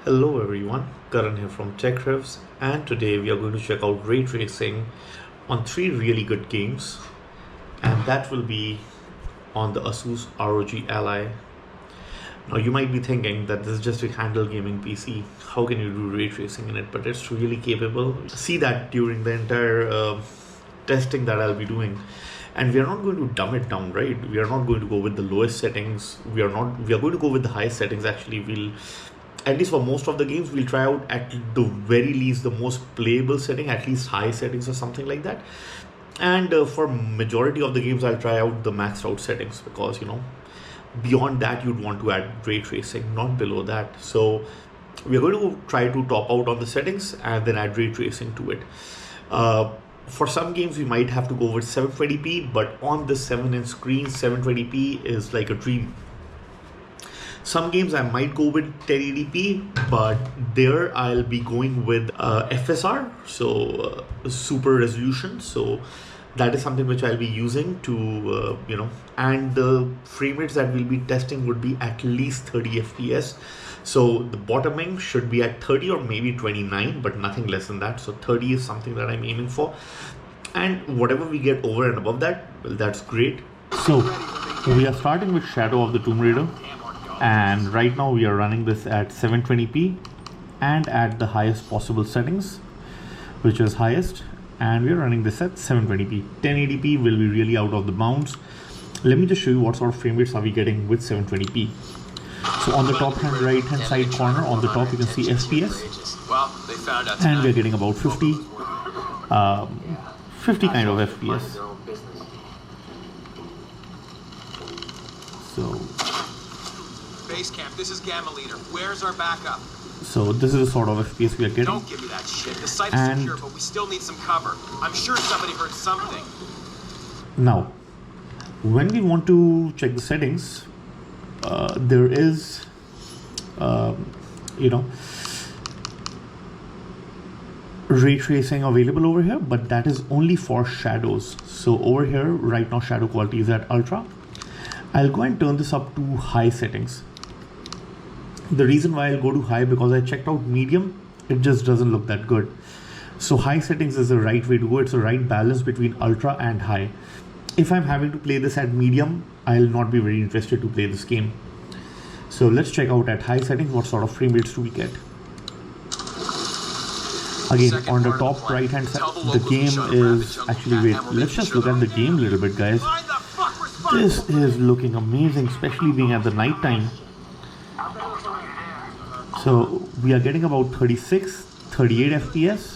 Hello everyone, Karan here from Tech Revs, and today we are going to check out ray tracing on three really good games, and that will be on the ASUS ROG Ally. Now you might be thinking that this is just a handheld gaming PC. How can you do ray tracing in it? But it's really capable. See that during the entire testing that I'll be doing. And we are not going to dumb it down, right? We are not going to go with the lowest settings. We are going to go with the highest settings. Actually, we'll, at least for most of the games, we'll try out at the very least the most playable setting, at least high settings or something like that. And for majority of the games, I'll try out the maxed out settings, because beyond that you'd want to add ray tracing, not below that. So we're going to try to top out on the settings and then add ray tracing to it. For some games we might have to go with 720p, but on the 7-inch screen 720p is like a dream. Some games I might go with 1080p, but there I'll be going with FSR, so super resolution. So that is something which I'll be using to and the frame rates that we'll be testing would be at least 30 fps. So the bottoming should be at 30 or maybe 29, but nothing less than that. So 30 is something that I'm aiming for, and whatever we get over and above that, well, that's great. So we are starting with Shadow of the Tomb Raider, and right now we are running this at 720p and at the highest possible settings, which is highest, and we are running this at 720p. 1080p will be really out of the bounds. Let me just show you what sort of frame rates are we getting with 720p. So on the top right hand side corner, on the top you can see FPS, and we're getting about 50 kind of FPS. So base camp, this is Gamma Leader. Where's our backup? So this is the sort of FPS we are getting. Don't give me that shit. The site is secure, but we still need some cover. I'm sure somebody heard something. Now, when we want to check the settings, there is ray tracing available over here, but that is only for shadows. So over here right now shadow quality is at ultra. I'll go and turn this up to high settings. The reason why I'll go to high, because I checked out medium, it just doesn't look that good. So high settings is the right way to go. It's the right balance between ultra and high. If I'm having to play this at medium, I'll not be very interested to play this game. So let's check out at high settings what sort of frame rates do we get. Again, on the top right hand side, the game is actually, wait, let's just look at the game a little bit, guys. This is looking amazing, especially being at the night time. So we are getting about 36, 38 FPS.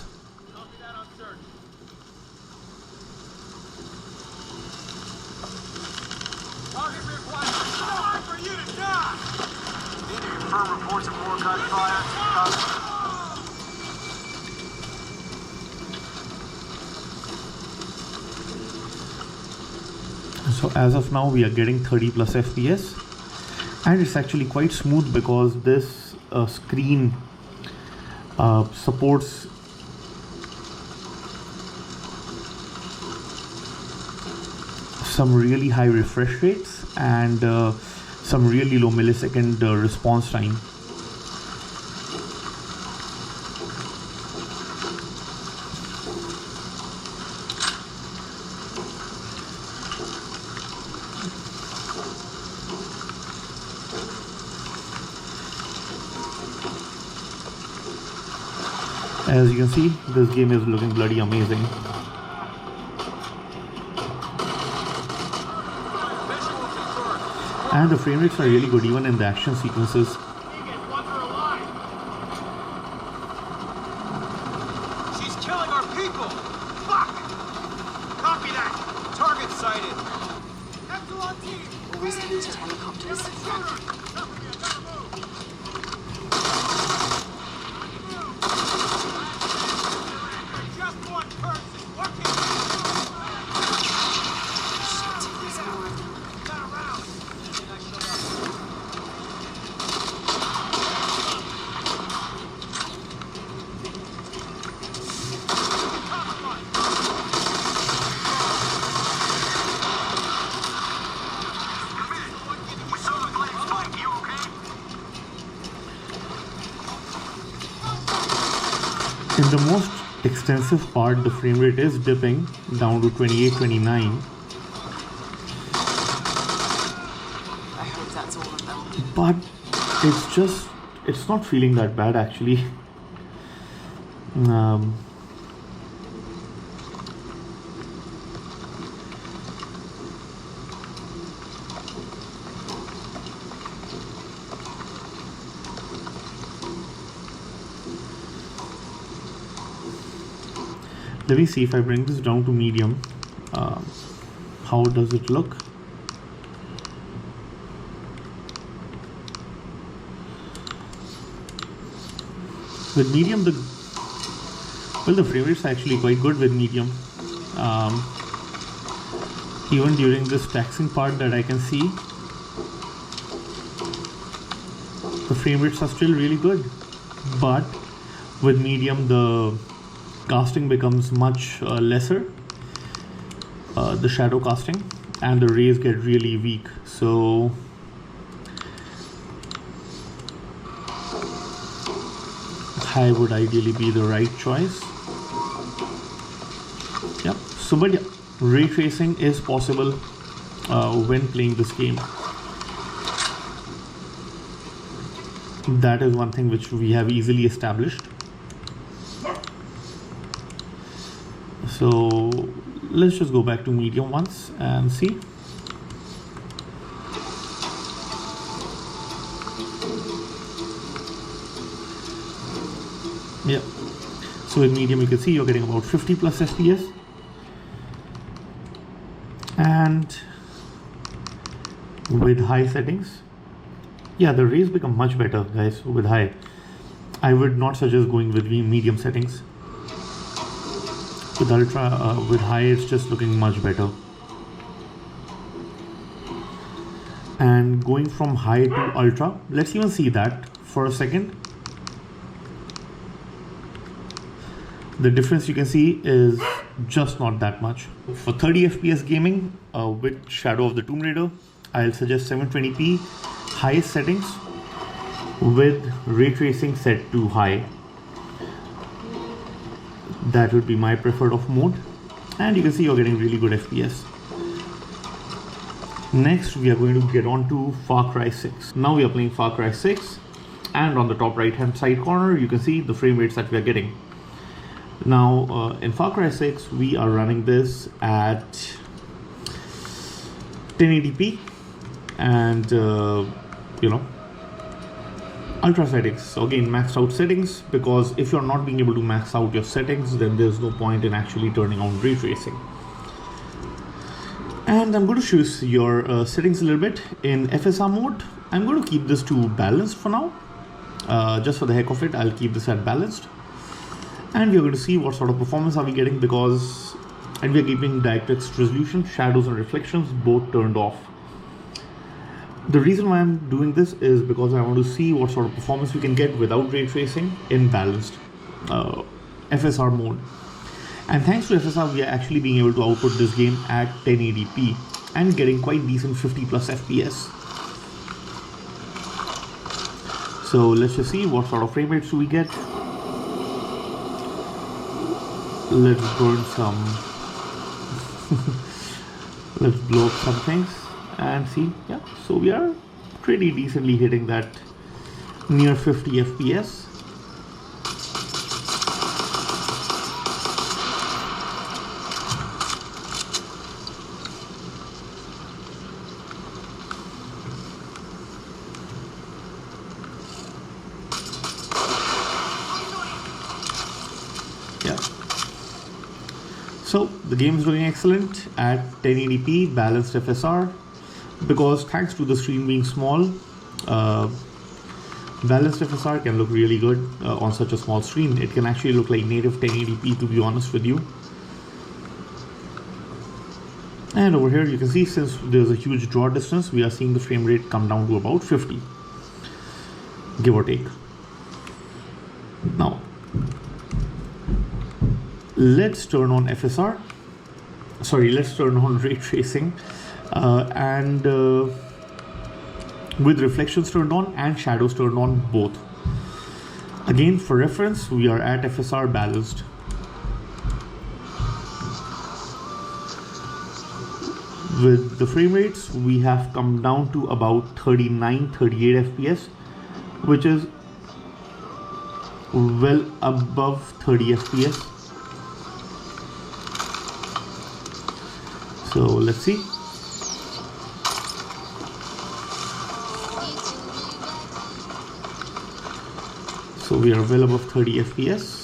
So as of now we are getting 30 plus FPS, and it's actually quite smooth because this screen supports some really high refresh rates and some really low millisecond response time. As you can see, this game is looking bloody amazing. And the frame rates are really good even in the action sequences. She's killing our people! Fuck! Copy that! Target sighted! Echelon team! Always hated helicopters. In the most extensive part, the frame rate is dipping down to 28, 29. I hope that's all of them. But it's not feeling that bad actually. Let me see if I bring this down to medium. How does it look? With medium, the frame rate's actually quite good with medium. Even during this taxing part that I can see, the frame rates are still really good. But with medium, the casting becomes much lesser, the shadow casting, and the rays get really weak. So high would ideally be the right choice. Yep. So but yeah, ray tracing is possible when playing this game. That is one thing which we have easily established. So let's just go back to medium once and see. Yeah, so with medium you can see you're getting about 50 plus FPS, and with high settings, yeah, the rays become much better, guys. With high, I would not suggest going with medium settings. With ultra, with high, it's just looking much better. And going from high to ultra, let's even see that for a second. The difference you can see is just not that much. For 30 FPS gaming with Shadow of the Tomb Raider, I'll suggest 720p highest settings with ray tracing set to high. That would be my preferred of mode, and you can see you're getting really good FPS. Next, we are going to get on to FarCry 6. Now we are playing FarCry 6, and on the top right hand side corner you can see the frame rates that we are getting. Now in FarCry 6 we are running this at 1080p and ultra settings. So again, maxed out settings, because if you're not being able to max out your settings, then there's no point in actually turning on ray tracing. And I'm going to choose your settings a little bit. In FSR mode, I'm going to keep this to balanced for now. Just for the heck of it, I'll keep this at balanced. And we're going to see what sort of performance are we getting, and we're keeping DirectX resolution, shadows and reflections both turned off. The reason why I'm doing this is because I want to see what sort of performance we can get without ray tracing in balanced FSR mode. And thanks to FSR, we are actually being able to output this game at 1080p and getting quite decent 50 plus FPS. So let's just see what sort of frame rates do we get. Let's burn some let's blow up some things and see. Yeah, so we are pretty decently hitting that near 50 FPS. Yeah. So the game is doing excellent at 1080p balanced FSR, because thanks to the screen being small, balanced FSR can look really good on such a small screen. It can actually look like native 1080p, to be honest with you. And over here you can see, since there's a huge draw distance, we are seeing the frame rate come down to about 50, give or take. Now let's turn on FSR. Sorry, let's turn on ray tracing, and with reflections turned on and shadows turned on both. Again, for reference, we are at FSR balanced. With the frame rates, we have come down to about 39-38 FPS, which is well above 30 FPS. So let's see. So we are well above 30 FPS.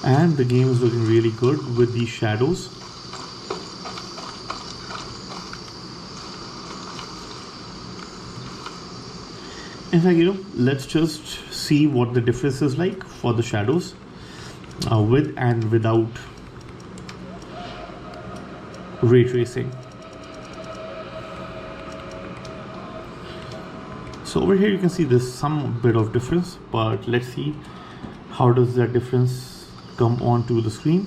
And the game is looking really good with these shadows. In fact, let's just see what the difference is like for the shadows with and without ray tracing. So over here you can see there's some bit of difference, but let's see how does that difference come onto the screen.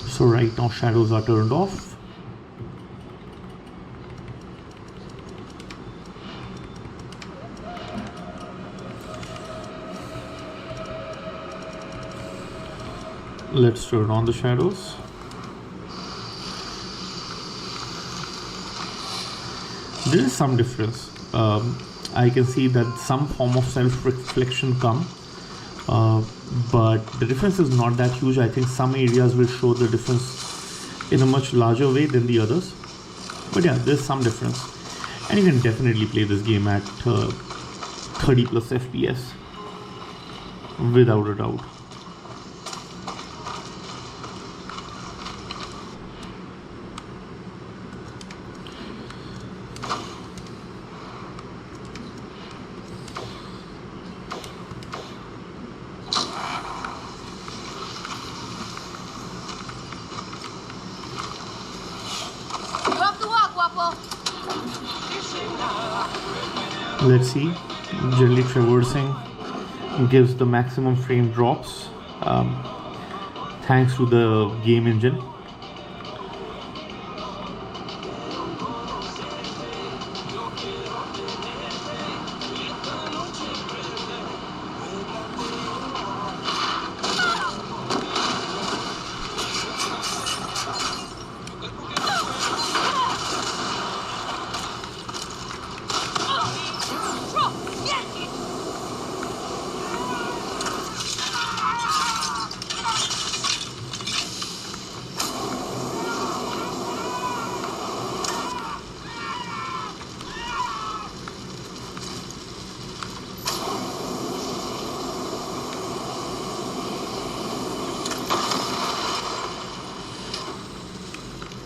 So right now shadows are turned off. Let's turn on the shadows. There is some difference. I can see that some form of self-reflection come, but the difference is not that huge. I think some areas will show the difference in a much larger way than the others. But yeah, there's some difference. And you can definitely play this game at 30 plus FPS without a doubt. Let's see, generally traversing gives the maximum frame drops thanks to the game engine.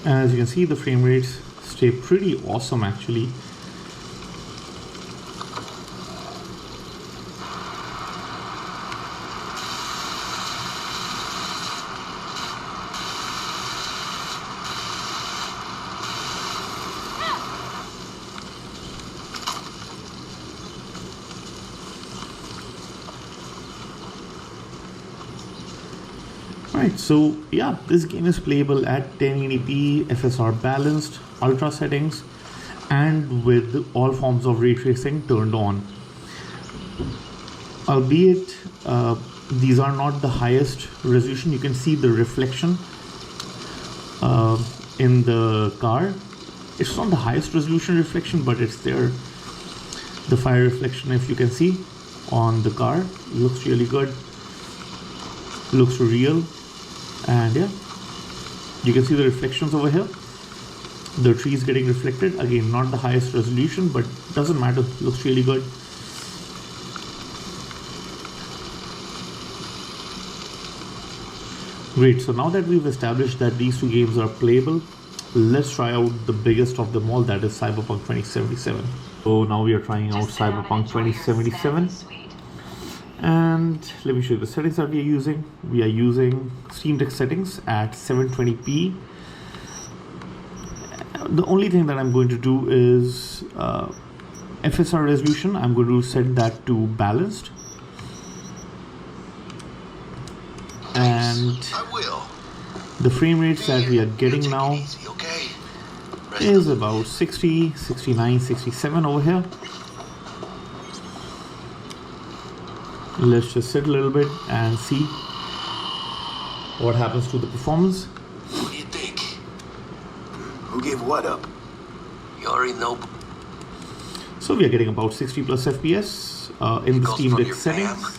And as you can see, the frame rates stay pretty awesome actually. Right, so yeah, this game is playable at 1080p, FSR balanced, ultra settings, and with all forms of ray tracing turned on. Albeit these are not the highest resolution. You can see the reflection in the car. It's not the highest resolution reflection, but it's there. The fire reflection, if you can see on the car, looks really good, looks real. And yeah, you can see the reflections over here. The trees getting reflected. Again, not the highest resolution, but doesn't matter. Looks really good. Great. So now that we've established that these two games are playable, let's try out the biggest of them all, that is Cyberpunk 2077. So now we are trying out Cyberpunk 2077. And let me show you the settings that we are using. We are using Steam Deck settings at 720p. The only thing that I'm going to do is FSR resolution. I'm going to set that to balanced. And the frame rates that we are getting now is about 60, 69, 67 over here. Let's just sit a little bit and see what happens to the performance. What do you think? Who gave what up? You already know. So we are getting about 60 plus FPS in the Steam Deck settings.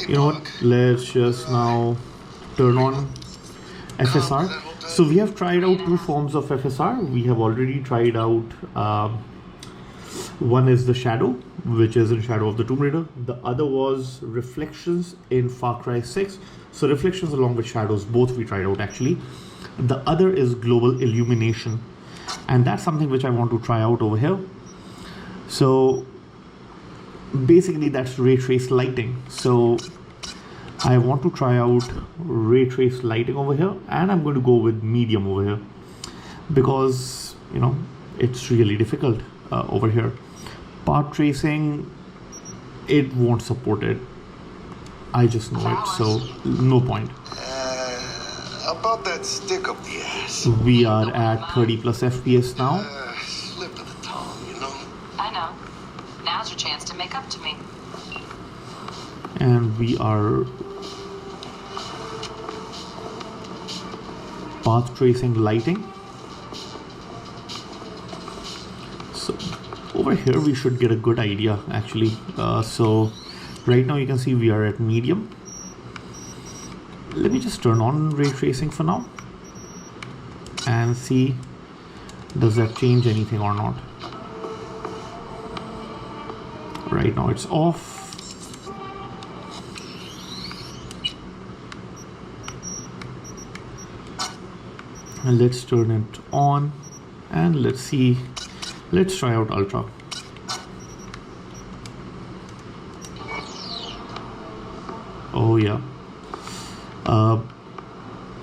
You know what? Let's just now turn on FSR. So we have tried out two forms of FSR. We have already tried out one is the shadow, which is in Shadow of the Tomb Raider. The other was reflections in FarCry 6. So reflections along with shadows, both we tried out actually. The other is global illumination, and that's something which I want to try out over here. So basically that's ray traced lighting. So I want to try out ray traced lighting over here, and I'm going to go with medium over here because, you know, it's really difficult over here. Path tracing, it won't support it. I just know it, so no point. About that stick up the ass. We are at 30 plus FPS now. Slip of the tongue, you know. I know. Now's your chance to make up to me. And we are path tracing lighting. So over here we should get a good idea actually. So right now you can see we are at medium. Let me just turn on ray tracing for now and see does that change anything or not. Right now it's off. And let's turn it on and let's see. Let's try out ultra. Oh yeah,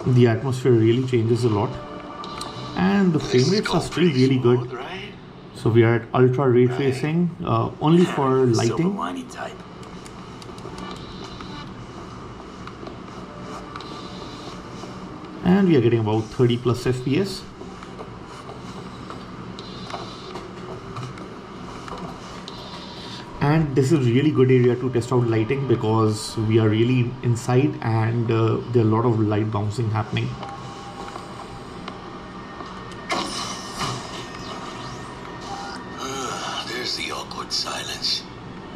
the atmosphere really changes a lot, and the frame rates are still really good. So we are at ultra ray tracing, only for lighting. And we are getting about 30 plus FPS. And this is a really good area to test out lighting because we are really inside and there are a lot of light bouncing happening. There's the awkward silence.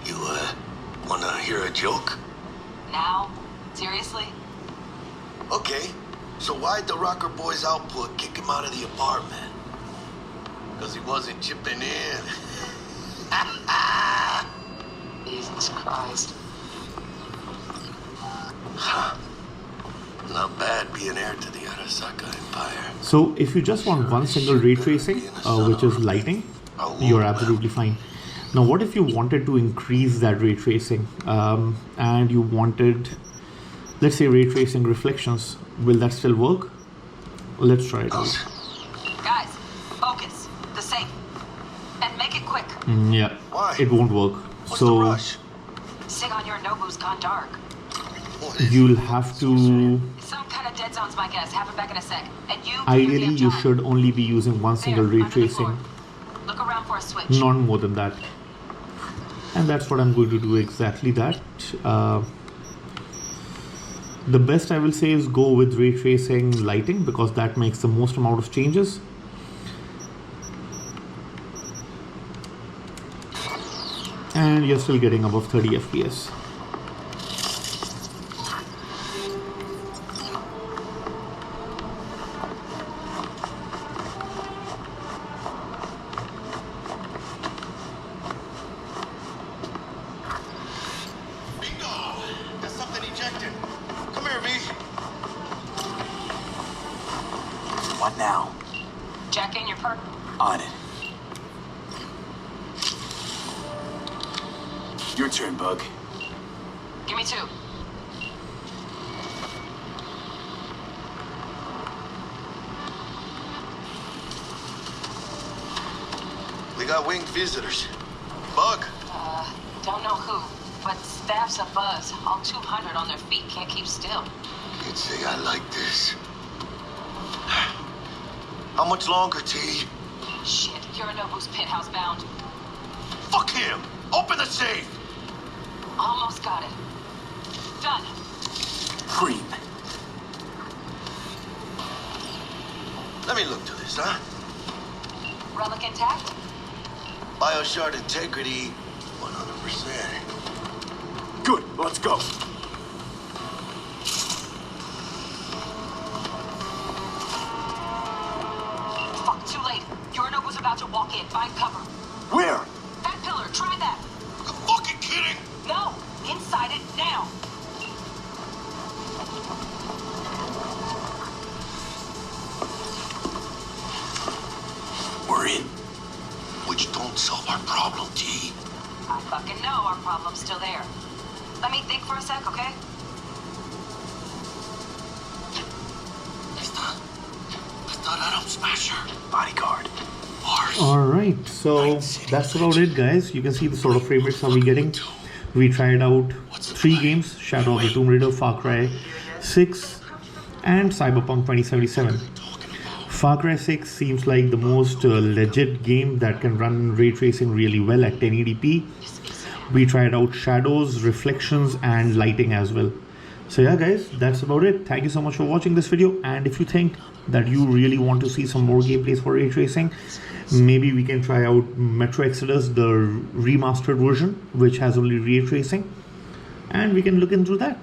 You, wanna hear a joke? Now? Seriously? Okay. So why'd the Rocker Boy's output kick him out of the apartment? Because he wasn't chipping in. Jesus Christ. Not bad being heir to the Arasaka Empire. So if you just want one single ray tracing, which is lighting, you're absolutely fine. Now what if you wanted to increase that ray tracing and you wanted, let's say, ray tracing reflections? Will that still work? Let's try it out. Guys, focus. The safe. And make it quick. Yeah, Why? it won't work. What's So the rush? Sig on your Nobu's gone dark. you'll have to, Some kind of dead zone's my guess. Have it back in a sec. And you ideally you should only be using one single ray tracing, Look around for a switch. not more than that. And that's what I'm going to do, exactly that. The best I will say is go with ray tracing lighting because that makes the most amount of changes. And you're still getting above 30 FPS. Bingo! Got something ejected. What now? Jack in your perk. On it. Your turn, Bug. Give me 2. We got winged visitors. Bug. Don't know who, but staff's a buzz. All 200 on their feet can't keep still. Can't say I like this. How much longer, T? Shit, Yorinobu's penthouse bound. Fuck him! Open the safe! Almost got it. Done. Cream. Let me look to this, huh? Relic intact? Bioshard integrity, 100%. Good, let's go. Fuck, too late. Yorinobu's about to walk in. Find cover. Where? That pillar, try that. You fucking kidding? No, inside it now. We're in. Which don't solve our problem, T. I fucking know our problem's still there. Let me think for a sec, okay? Está Atom Smasher. Bodyguard. Mars. Alright, so that's about it, guys. You can see the sort of frame rates are we getting. We tried out 3 games: Shadow of the Tomb Raider, FarCry 6 and Cyberpunk 2077. FarCry 6 seems like the most legit game that can run ray tracing really well at 1080p. We tried out shadows, reflections and lighting as well. So yeah guys, that's about it. Thank you so much for watching this video, and if you think that you really want to see some more gameplays for ray tracing, maybe we can try out Metro Exodus, the remastered version, which has only ray tracing, and we can look into that.